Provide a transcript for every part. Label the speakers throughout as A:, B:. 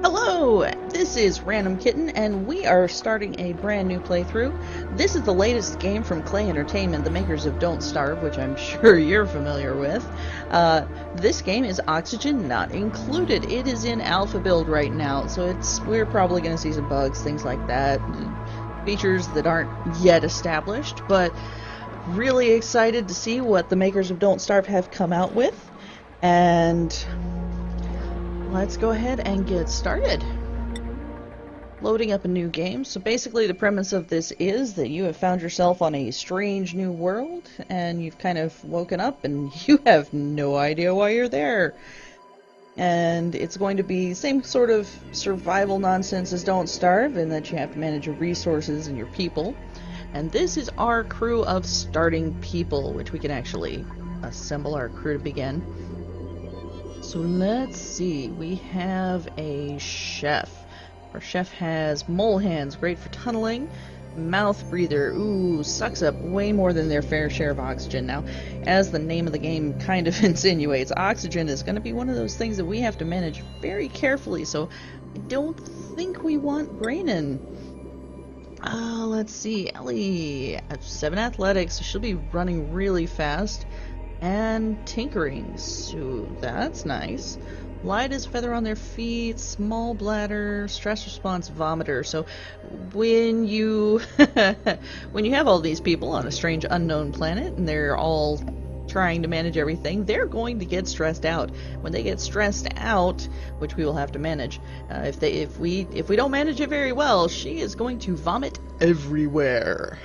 A: Hello! This is Random Kitten, and we are starting a brand new playthrough. This is the latest game from Klei Entertainment, the makers of Don't Starve, which I'm sure you're familiar with. This game is Oxygen Not Included. It is in alpha build right now, so we're probably going to see some bugs, things like that, features that aren't yet established, but really excited to see what the makers of Don't Starve have come out with. And let's go ahead and get started. Loading up a new game. So basically the premise of this is that you have found yourself on a strange new world and you've kind of woken up and you have no idea why you're there. And it's going to be the same sort of survival nonsense as Don't Starve, in that you have to manage your resources and your people. And this is our crew of starting people, which we can actually assemble our crew to begin. So let's see, we have a chef. Our chef has mole hands, great for tunneling. Mouth breather, ooh, sucks up way more than their fair share of oxygen. Now, as the name of the game kind of insinuates, oxygen is going to be one of those things that we have to manage very carefully, so I don't think we want Brainin. Let's see, Ellie at 7 athletics, so she'll be running really fast. And tinkering, so that's nice. Light as feather on their feet, small bladder, stress response vomiter. So when you when you have all these people on a strange unknown planet and they're all trying to manage everything, they're going to get stressed out. When they get stressed out, which we will have to manage, if we don't manage it very well, she is going to vomit everywhere.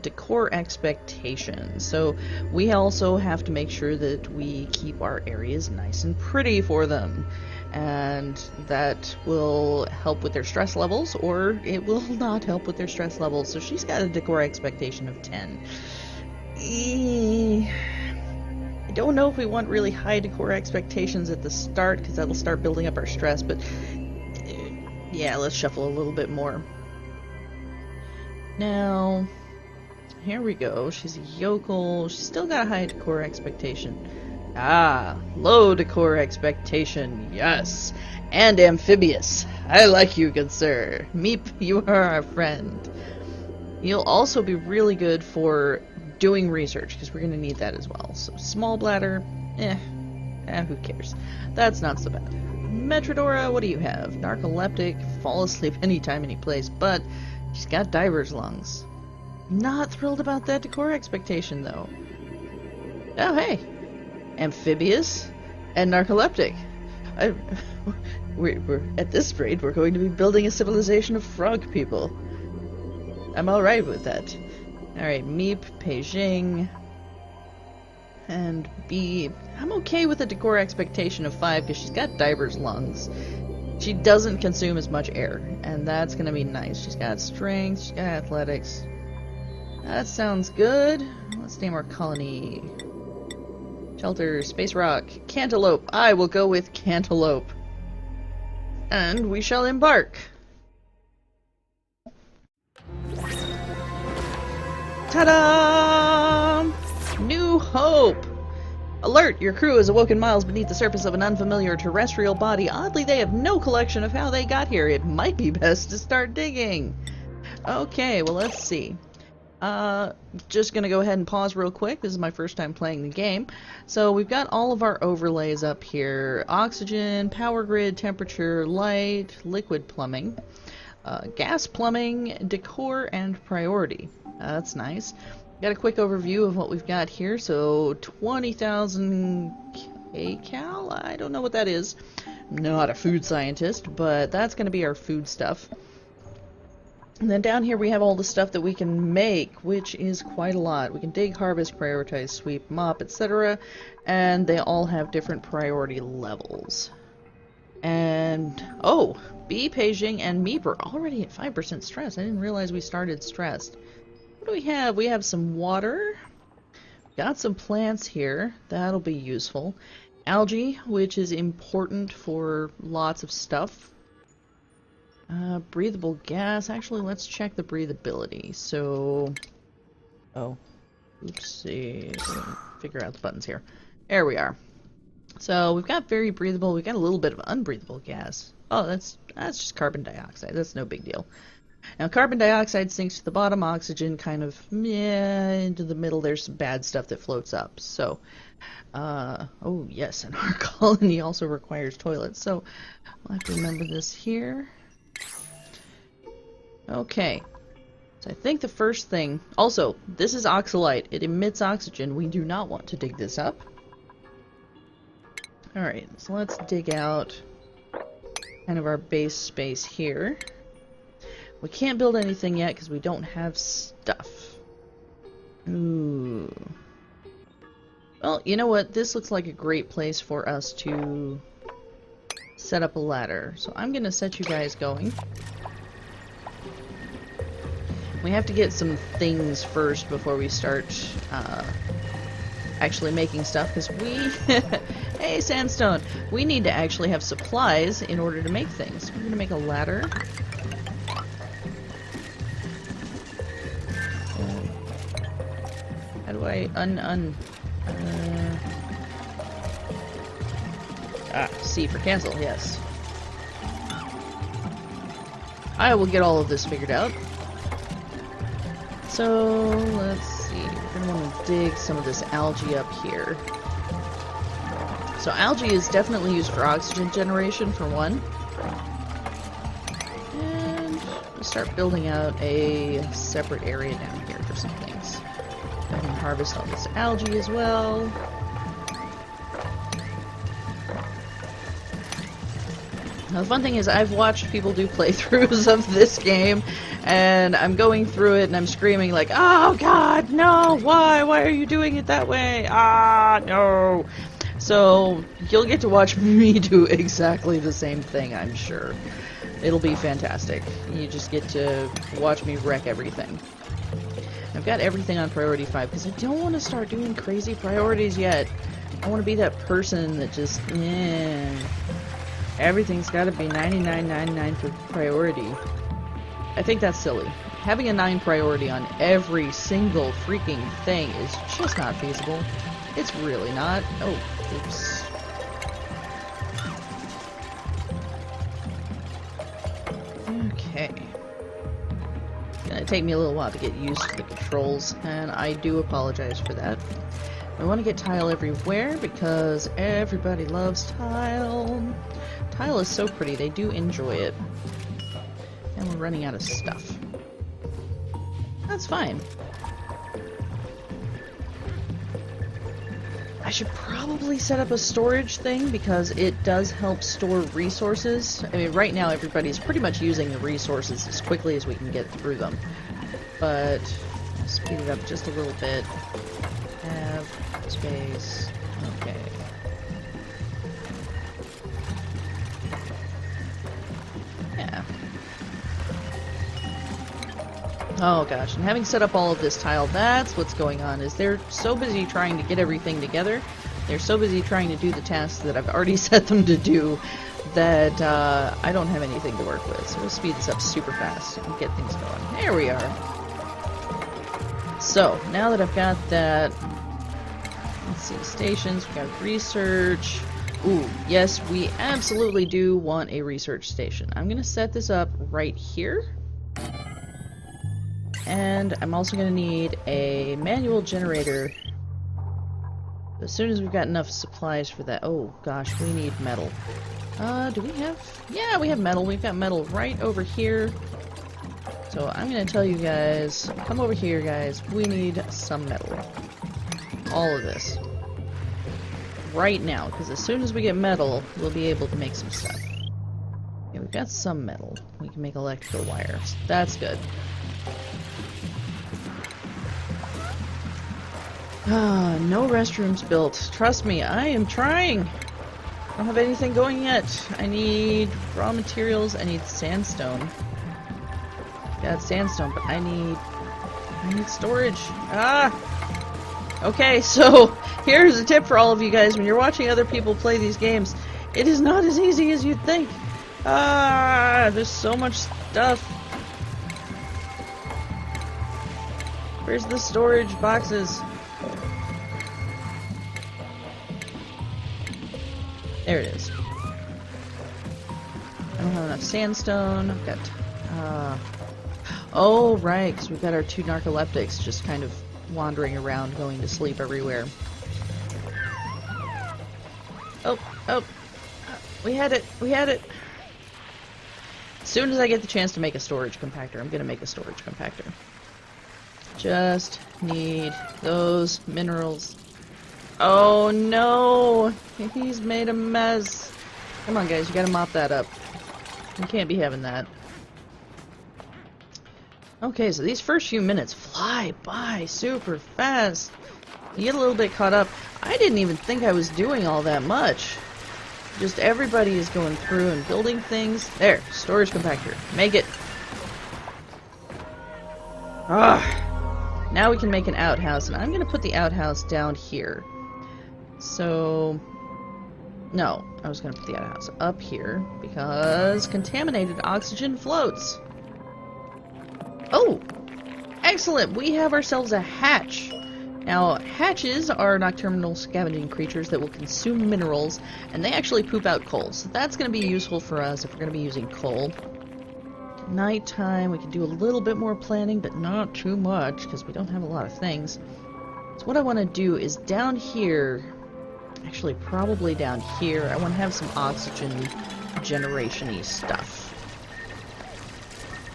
A: Decor expectations. So we also have to make sure that we keep our areas nice and pretty for them, and that will help with their stress levels, or it will not help with their stress levels. So she's got a decor expectation of 10. I don't know if we want really high decor expectations at the start, because that'll start building up our stress, but yeah, let's shuffle a little bit more. Now here we go. She's a yokel. She's still got a high decor expectation. Low decor expectation. Yes. And amphibious. I like you, good sir. Meep, you are our friend. You'll also be really good for doing research, because we're going to need that as well. So small bladder, who cares? That's not so bad. Metrodora, what do you have? Narcoleptic, fall asleep anytime, any place, but she's got diver's lungs. Not thrilled about that decor expectation, though. Oh, hey. Amphibious and narcoleptic. We're at this rate, we're going to be building a civilization of frog people. I'm alright with that. Alright, Meep, Beijing, and B. I'm okay with a decor expectation of 5, because she's got diver's lungs. She doesn't consume as much air, and that's going to be nice. She's got strength, she's got athletics. That sounds good. Let's name our colony. Shelter, Space Rock, Cantaloupe. I will go with Cantaloupe. And we shall embark. Ta-da! New Hope! Alert! Your crew has awoken miles beneath the surface of an unfamiliar terrestrial body. Oddly, they have no collection of how they got here. It might be best to start digging. Okay, well, let's see. Just gonna go ahead and pause real quick. This is my first time playing the game. So we've got all of our overlays up here. Oxygen, power grid, temperature, light, liquid plumbing, gas plumbing, decor, and priority. That's nice. Got a quick overview of what we've got here. So 20,000 kcal? I don't know what that is. I'm not a food scientist, but that's gonna be our food stuff. And then down here we have all the stuff that we can make, which is quite a lot. We can dig, harvest, prioritize, sweep, mop, etc. And they all have different priority levels. And, oh, B, Beijing, and Meep are already at 5% stress. I didn't realize we started stressed. What do we have? We have some water. Got some plants here. That'll be useful. Algae, which is important for lots of stuff. Breathable gas. Actually, let's check the breathability. So, oh, oopsie. Figure out the buttons here. There we are. So we've got very breathable, we've got a little bit of unbreathable gas. Oh, that's just carbon dioxide. That's no big deal. Now carbon dioxide sinks to the bottom, oxygen kind of into the middle. There's some bad stuff that floats up. So, oh yes, and our colony also requires toilets. So I'll have to remember this here. Okay. So I think the first thing, also, this is oxalite. It emits oxygen. We do not want to dig this up. Alright, so let's dig out kind of our base space here. We can't build anything yet because we don't have stuff. Ooh. Well, you know what? This looks like a great place for us to set up a ladder. So I'm going to set you guys going. We have to get some things first before we start actually making stuff, because we... Hey, sandstone! We need to actually have supplies in order to make things. We're going to make a ladder. How do I C for cancel, yes. I will get all of this figured out. So, let's see. We're going to want to dig some of this algae up here. So algae is definitely used for oxygen generation, for one. And we'll start building out a separate area down here for some things. I can harvest all this algae as well. Now the fun thing is I've watched people do playthroughs of this game, and I'm going through it and I'm screaming like, oh god, no, why are you doing it that way? Ah, no. So you'll get to watch me do exactly the same thing, I'm sure. It'll be fantastic. You just get to watch me wreck everything. I've got everything on priority 5 because I don't want to start doing crazy priorities yet. I want to be that person that just, everything's got to be 99.99 for priority. I think that's silly. Having a 9 priority on every single freaking thing is just not feasible. It's really not. Oh, oops. Okay. It's gonna take me a little while to get used to the controls, and I do apologize for that. I want to get tile everywhere because everybody loves tile. Tile is so pretty, they do enjoy it. And we're running out of stuff. That's fine. I should probably set up a storage thing because it does help store resources. I mean, right now everybody's pretty much using the resources as quickly as we can get through them. But I'll speed it up just a little bit. Have space. Okay. Yeah. Oh gosh, and having set up all of this tile, that's what's going on, is they're so busy trying to get everything together, they're so busy trying to do the tasks that I've already set them to do, that I don't have anything to work with. So we'll speed this up super fast and get things going. There we are. So, now that I've got that, let's see, stations, we've got research. Ooh, yes, we absolutely do want a research station. I'm going to set this up right here. And I'm also going to need a manual generator as soon as we've got enough supplies for that. Oh gosh, we need metal. Do we have? Yeah, we have metal. We've got metal right over here. So I'm going to tell you guys, come over here guys, we need some metal. All of this. Right now, because as soon as we get metal, we'll be able to make some stuff. Okay, we've got some metal. We can make electrical wires. That's good. Ah, no restrooms built. Trust me, I am trying. I don't have anything going yet. I need raw materials. I need sandstone. Got sandstone, but I need storage. Ah! Okay, so here's a tip for all of you guys. When you're watching other people play these games, it is not as easy as you'd think. Ah, there's so much stuff. Where's the storage boxes? There it is. I don't have enough sandstone. I've got... oh, right, because we've got our 2 narcoleptics just kind of wandering around, going to sleep everywhere. Oh, oh. We had it. We had it. As soon as I get the chance to make a storage compactor, I'm going to make a storage compactor. Just need those minerals. Oh, no. He's made a mess. Come on, guys. You got to mop that up. You can't be having that. Okay, so these first few minutes fly by super fast. You get a little bit caught up. I didn't even think I was doing all that much. Just everybody is going through and building things. There, storage compactor. Make it. Ah. Now we can make an outhouse, and I'm going to put the outhouse down here. So... no, I was going to put the outhouse up here, because contaminated oxygen floats. Oh! Excellent! We have ourselves a hatch. Now, hatches are nocturnal scavenging creatures that will consume minerals, and they actually poop out coal. So that's going to be useful for us if we're going to be using coal. Nighttime, we can do a little bit more planning, but not too much, because we don't have a lot of things. So what I want to do is down here, actually probably down here, I want to have some oxygen generation-y stuff.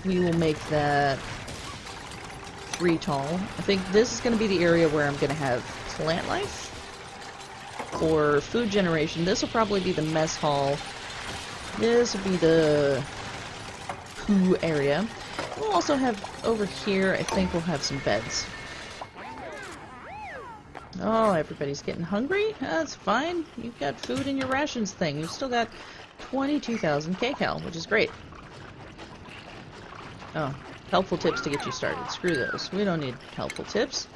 A: We will make that 3 tall. I think this is going to be the area where I'm going to have plant life. For food generation, this will probably be the mess hall. This will be the poo area. We'll also have over here, I think we'll have some beds. Oh, everybody's getting hungry? That's fine. You've got food in your rations thing. You've still got 22,000 kcal, which is great. Oh. Helpful tips to get you started. Screw those. We don't need helpful tips.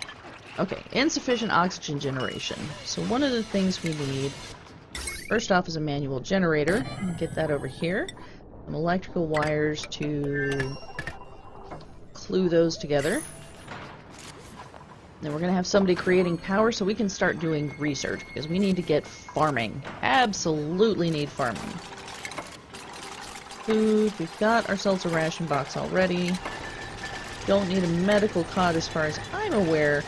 A: Okay, insufficient oxygen generation. So one of the things we need, first off, is a manual generator. Get that over here. Some electrical wires to glue those together. Then we're going to have somebody creating power so we can start doing research, because we need to get farming. Absolutely need farming. Food. We've got ourselves a ration box already. Don't need a medical cot as far as I'm aware.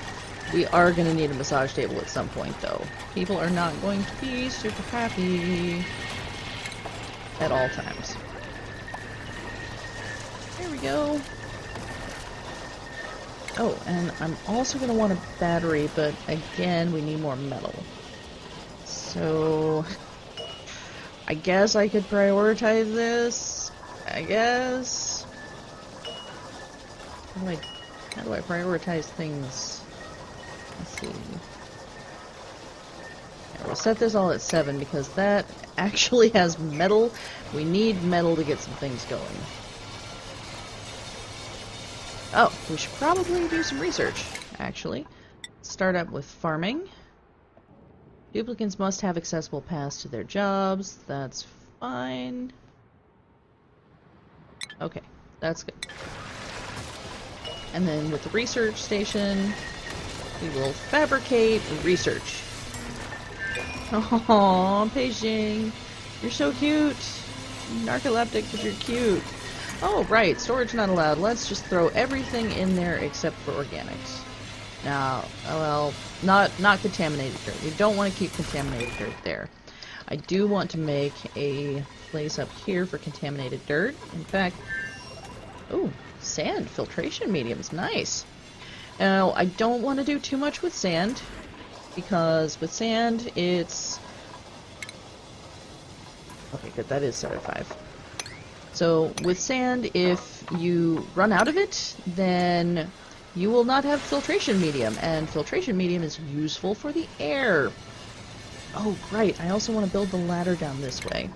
A: We are going to need a massage table at some point, though. People are not going to be super happy at all times. There we go. Oh, and I'm also going to want a battery, but again, we need more metal. So, I guess I could prioritize this. I guess. How do I prioritize things? Let's see. Yeah, we'll set this all at 7 because that actually has metal. We need metal to get some things going. Oh, we should probably do some research, actually. Start up with farming. Duplicants must have accessible paths to their jobs. That's fine. Okay, that's good. And then with the research station, we will fabricate research. Aww, Beijing. You're so cute. Narcoleptic, but you're cute. Oh, right. Storage not allowed. Let's just throw everything in there except for organics. Now, well, not contaminated dirt. We don't want to keep contaminated dirt there. I do want to make a place up here for contaminated dirt. In fact, oh, sand filtration mediums. Nice. Now, I don't want to do too much with sand, because with sand, it's... okay, good. That is 75. So, with sand, if you run out of it, then you will not have filtration medium, and filtration medium is useful for the air. Oh, right. I also want to build the ladder down this way,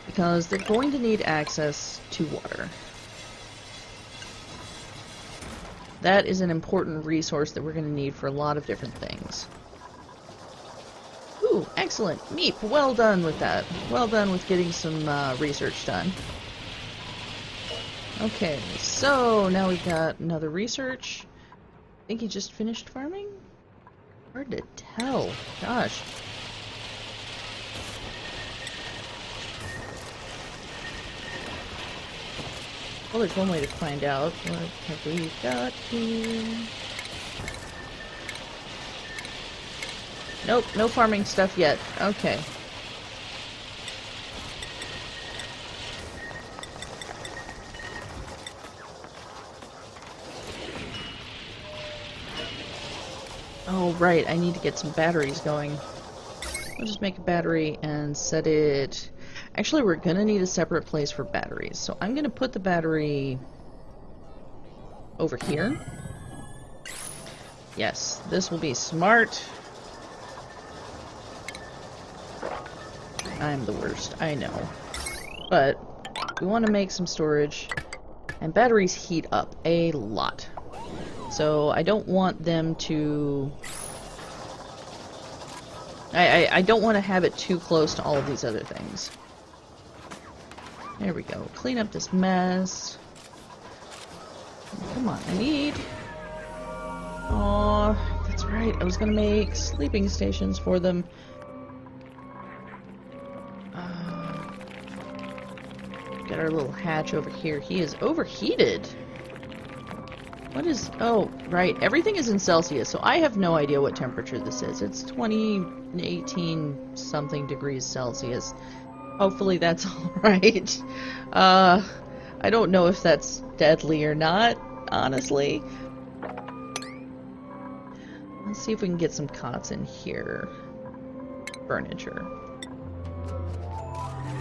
A: because they're going to need access to water. That is an important resource that we're going to need for a lot of different things. Ooh, excellent. Meep, well done with that. Well done with getting some research done. Okay, so now we've got another research. I think he just finished farming? Hard to tell. Gosh. Well, there's one way to find out. What have we got here? Nope, no farming stuff yet. Okay. Oh, right, I need to get some batteries going. We'll just make a battery and set it... Actually, we're gonna need a separate place for batteries, so I'm gonna put the battery over here. Yes, this will be smart. I'm the worst, I know. But we want to make some storage, and batteries heat up a lot. So I don't want them to... I don't want to have it too close to all of these other things. There we go. Clean up this mess. Come on, I need... Oh, that's right. I was going to make sleeping stations for them. Got our little hatch over here. He is overheated. What is... Oh, right. Everything is in Celsius, so I have no idea what temperature this is. It's 18 something degrees Celsius. Hopefully that's alright. I don't know if that's deadly or not, honestly. Let's see if we can get some cots in here. Furniture.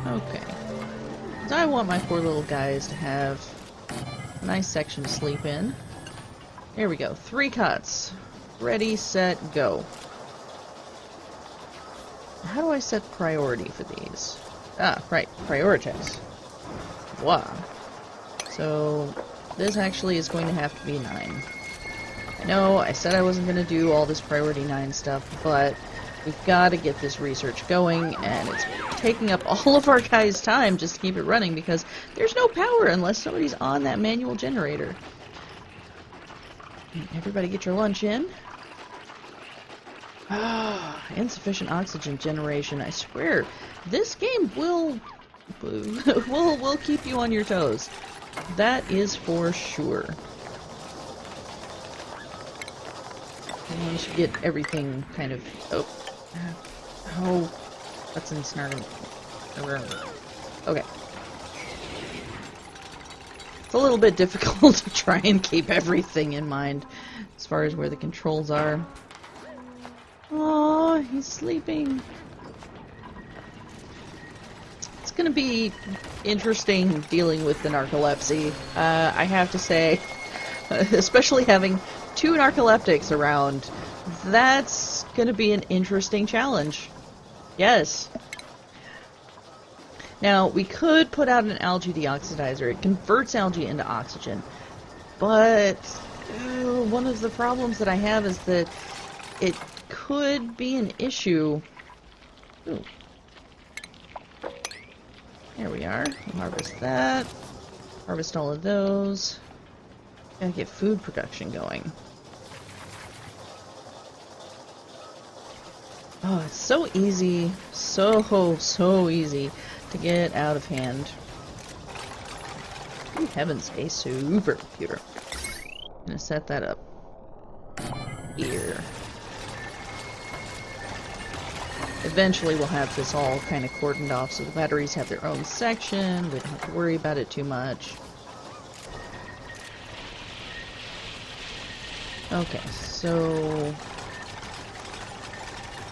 A: Okay. So I want my poor little guys to have a nice section to sleep in. There we go. 3 cots. Ready, set, go. How do I set priority for these? Ah, right. Prioritize. Wow. So, this actually is going to have to be 9. I know, I said I wasn't going to do all this priority 9 stuff, but we've got to get this research going, and it's taking up all of our guys' time just to keep it running, because there's no power unless somebody's on that manual generator. Everybody get your lunch in. Ah, insufficient oxygen generation. I swear, this game will keep you on your toes. That is for sure. And we should get everything kind of... Oh, that's ensnaring. Okay. It's a little bit difficult to try and keep everything in mind as far as where the controls are. Oh, he's sleeping. It's gonna be interesting dealing with the narcolepsy. I have to say, especially having 2 narcoleptics around, that's gonna be an interesting challenge. Yes. Now, we could put out an algae deoxidizer. It converts algae into oxygen. But one of the problems that I have is that it could be an issue. Ooh. There we are. We'll harvest that. Harvest all of those. Gotta get food production going. Oh, it's so easy. So easy to get out of hand. Good heavens, a supercomputer. I'm gonna set that up here. Eventually we'll have this all kind of cordoned off so the batteries have their own section. We don't have to worry about it too much. Okay, so...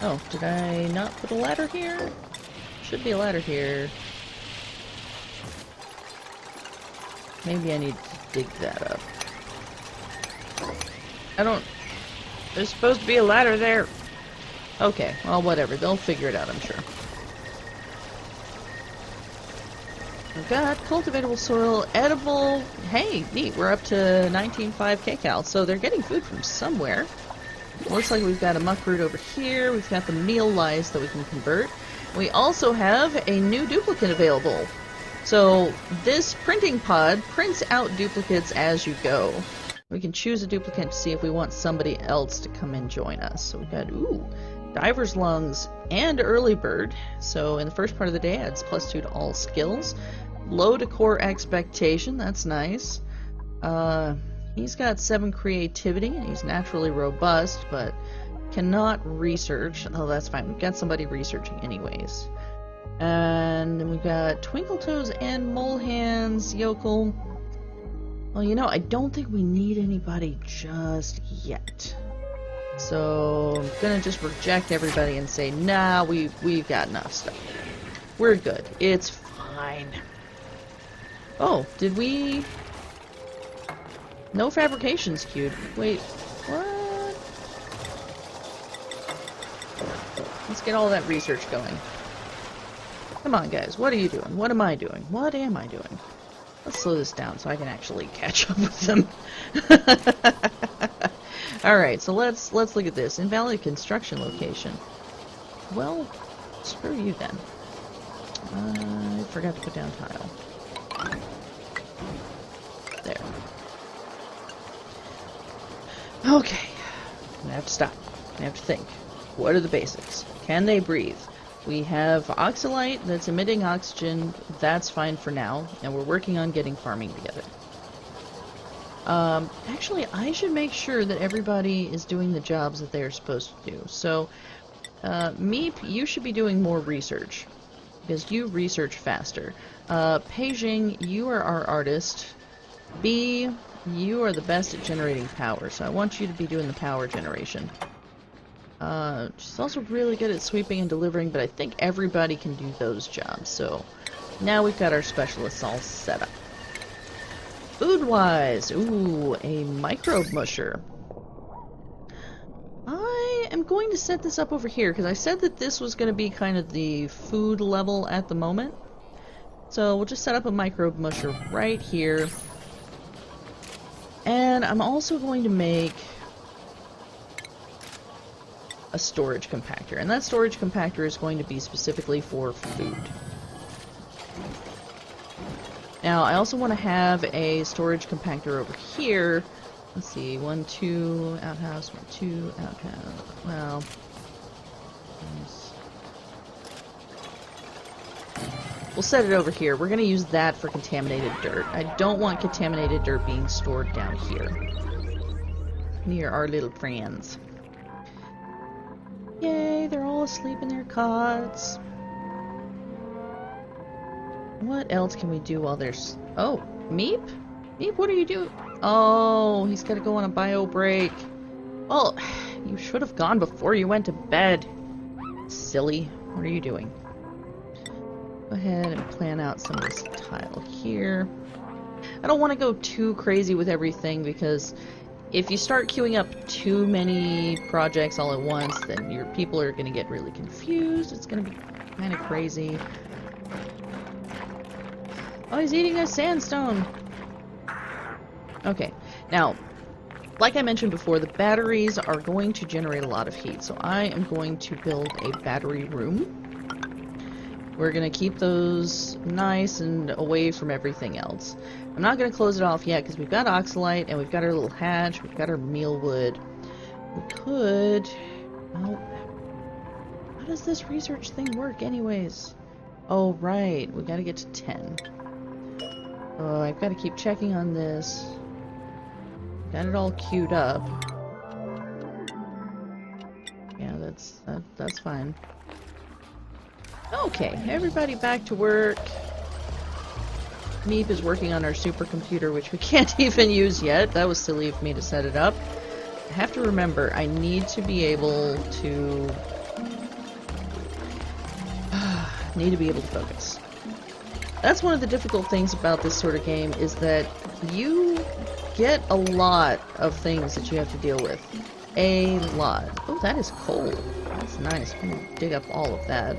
A: Oh, did I not put a ladder here? Should be a ladder here. Maybe I need to dig that up. There's supposed to be a ladder there. Okay, well, whatever. They'll figure it out, I'm sure. We've got cultivatable soil, edible... Hey, neat, we're up to 19.5 kcal, so they're getting food from somewhere. Looks like we've got a muckroot over here. We've got the meal lice that we can convert. We also have a new duplicate available. So this printing pod prints out duplicates as you go. We can choose a duplicate to see if we want somebody else to come and join us. So we've got, Diver's Lungs and Early Bird. So in the first part of the day, adds +2 to all skills. Low decor expectation, that's nice. He's got 7 creativity, and he's naturally robust, but cannot research. Oh, that's fine. We've got somebody researching anyways. And then we've got Twinkle Toes and Mole Hands, Yokel. Well, you know, I don't think we need anybody just yet. So I'm gonna just reject everybody and say, nah, we've got enough stuff. We're good. It's fine. Oh, did we... No fabrications queued. Wait, what? Let's get all that research going. Come on, guys. What are you doing? What am I doing? What am I doing? Let's slow this down so I can actually catch up with them. Alright, so let's look at this. Invalid construction location. Well, screw you then. I forgot to put down tile. There. Okay. I'm gonna have to stop. I'm gonna have to think. What are the basics? Can they breathe? We have oxalite that's emitting oxygen. That's fine for now. And we're working on getting farming together. Actually, I should make sure that everybody is doing the jobs that they're supposed to do. So, Meep, you should be doing more research. Because you research faster. Peijing, you are our artist. B, you are the best at generating power. So I want you to be doing the power generation. She's also really good at sweeping and delivering, but I think everybody can do those jobs. So, now we've got our specialists all set up. Food-wise, ooh, a microbe musher. I am going to set this up over here, because I said that this was going to be kind of the food level at the moment. So we'll just set up a microbe musher right here. And I'm also going to make a storage compactor, and that storage compactor is going to be specifically for food. Now, I also want to have a storage compactor over here. Let's see, 1, 2, outhouse, 1, 2, outhouse. Well, we'll set it over here. We're going to use that for contaminated dirt. I don't want contaminated dirt being stored down here, near our little friends. Yay, they're all asleep in their cots. What else can we do while there's... Oh, Meep? Meep, what are you doing? Oh, he's gotta go on a bio break. Well, you should have gone before you went to bed. Silly. What are you doing? Go ahead and plan out some of this tile here. I don't want to go too crazy with everything, because if you start queuing up too many projects all at once, then your people are going to get really confused. It's going to be kind of crazy. Oh, he's eating a sandstone! Okay, now, like I mentioned before, the batteries are going to generate a lot of heat, so I am going to build a battery room. We're going to keep those nice and away from everything else. I'm not going to close it off yet because we've got oxalite and we've got our little hatch, we've got our mealwood. We could... Well, how does this research thing work anyways? Oh, right. We got to get to 10. Oh, I've got to keep checking on this. Got it all queued up. Yeah, that's fine. Okay, everybody back to work. Meep is working on our supercomputer, which we can't even use yet. That was silly of me to set it up. I have to remember, I need to be able to... focus. That's one of the difficult things about this sort of game, is that you get a lot of things that you have to deal with. A lot. Oh, that is coal. That's nice. I'm gonna dig up all of that.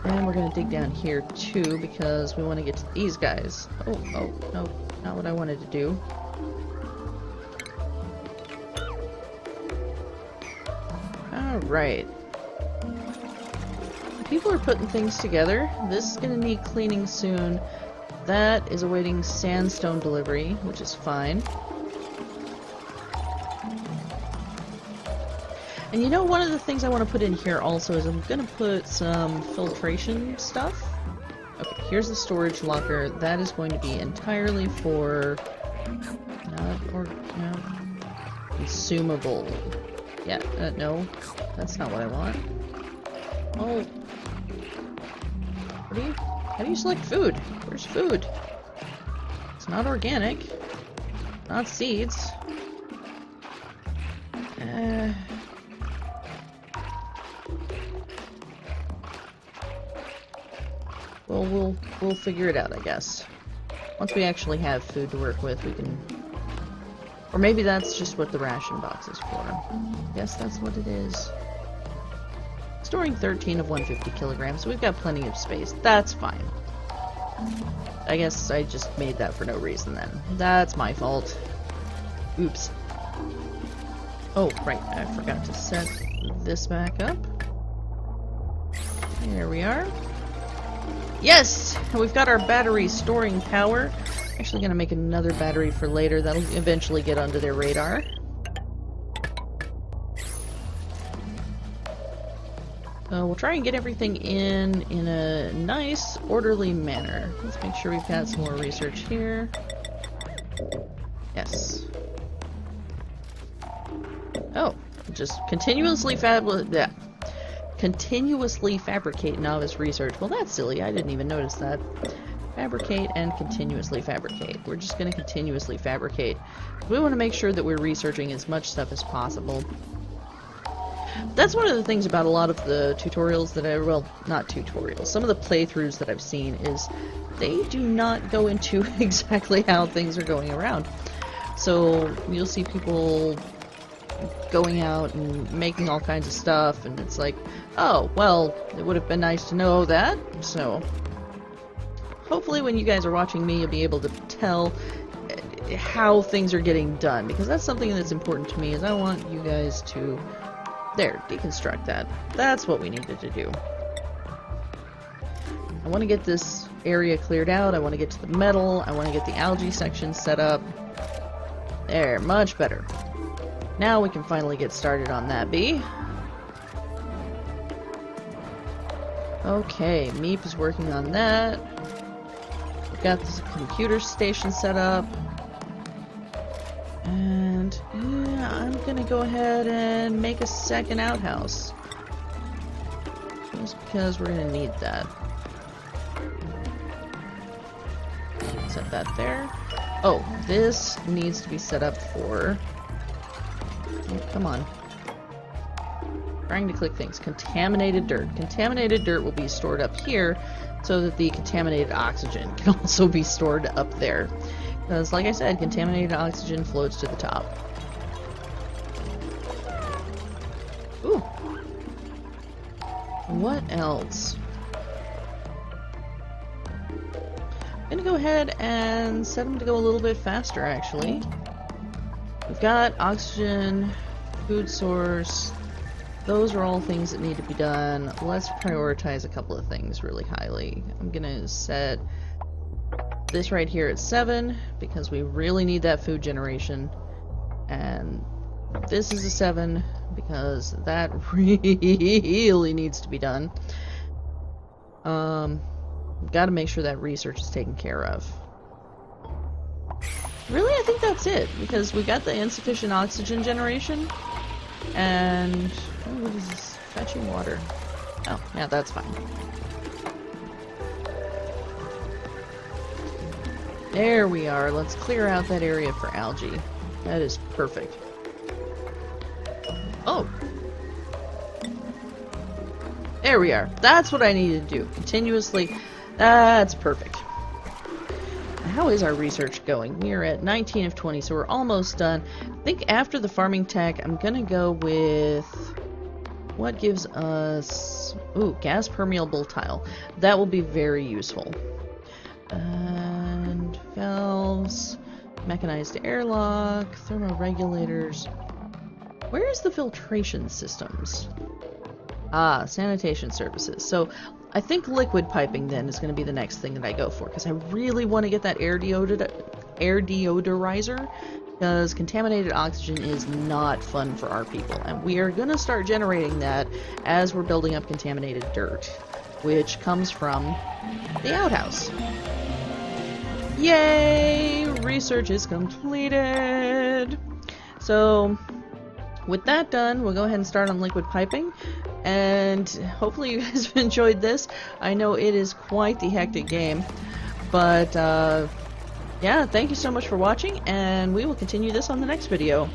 A: And we're gonna dig down here too, because we want to get to these guys. Oh, no, not what I wanted to do. Alright. People are putting things together. This is gonna need cleaning soon. That is awaiting sandstone delivery, which is fine. And you know, one of the things I want to put in here also is I'm going to put some filtration stuff. Okay, here's the storage locker. That is going to be entirely for... no. Consumable. Yeah, no. That's not what I want. Oh. What do you... How do you select food? Where's food? It's not organic. Not seeds. Well, we'll figure it out, I guess. Once we actually have food to work with, we can... Or maybe that's just what the ration box is for. Yes, that's what it is. Storing 13 of 150 kilograms, so we've got plenty of space. That's fine. I guess I just made that for no reason then. That's my fault. Oops. Oh, right, I forgot to set this back up. There we are. Yes! And we've got our battery storing power. Actually gonna make another battery for later. That'll eventually get onto their radar. We'll try and get everything in a nice, orderly manner. Let's make sure we've got some more research here. Yes. Oh, just continuously fabricate novice research. Well, that's silly. I didn't even notice that. Fabricate and continuously fabricate. We're just going to continuously fabricate. We want to make sure that we're researching as much stuff as possible. That's one of the things about a lot of the tutorials that well, not tutorials, some of the playthroughs that I've seen is they do not go into exactly how things are going around. So you'll see people going out and making all kinds of stuff, and it's like, oh, well, it would have been nice to know that. So hopefully when you guys are watching me, you'll be able to tell how things are getting done, because that's something that's important to me, is I want you guys to, there, deconstruct that. That's what we needed to do. I want to get this area cleared out, I want to get to the metal, I want to get the algae section set up. There, much better. Now we can finally get started on that bee. Okay, Meep is working on that. We've got this computer station set up. And yeah, I'm gonna go ahead and make a second outhouse. Just because we're gonna need that. Set that there. Oh, this needs to be set up for... Oh, come on. Trying to click things. Contaminated dirt. Contaminated dirt will be stored up here so that the contaminated oxygen can also be stored up there. Because, like I said, contaminated oxygen floats to the top. Ooh. What else? I'm gonna go ahead and set them to go a little bit faster, actually. We've got oxygen, food source. Those are all things that need to be done. Let's prioritize a couple of things really highly. I'm gonna set this right here at 7 because we really need that food generation. And this is a 7 because that really needs to be done. We've got to make sure that research is taken care of. Really, I think that's it, because we got the insufficient oxygen generation, and... oh, what is this? Fetching water. Oh, yeah, that's fine. There we are. Let's clear out that area for algae. That is perfect. Oh! There we are. That's what I needed to do. Continuously. That's perfect. How is our research going? We are at 19 of 20, so we're almost done. I think after the farming tech, I'm gonna go with... what gives us... ooh, gas permeable tile. That will be very useful. And valves, mechanized airlock, thermoregulators. Where is the filtration systems? Ah, sanitation services. So I think liquid piping then is going to be the next thing that I go for, because I really want to get that air deodorizer, because contaminated oxygen is not fun for our people, and we are going to start generating that as we're building up contaminated dirt. which comes from the outhouse. Yay! Research is completed! So, with that done, we'll go ahead and start on liquid piping, and hopefully you guys have enjoyed this. I know it is quite the hectic game, but yeah, thank you so much for watching, and we will continue this on the next video.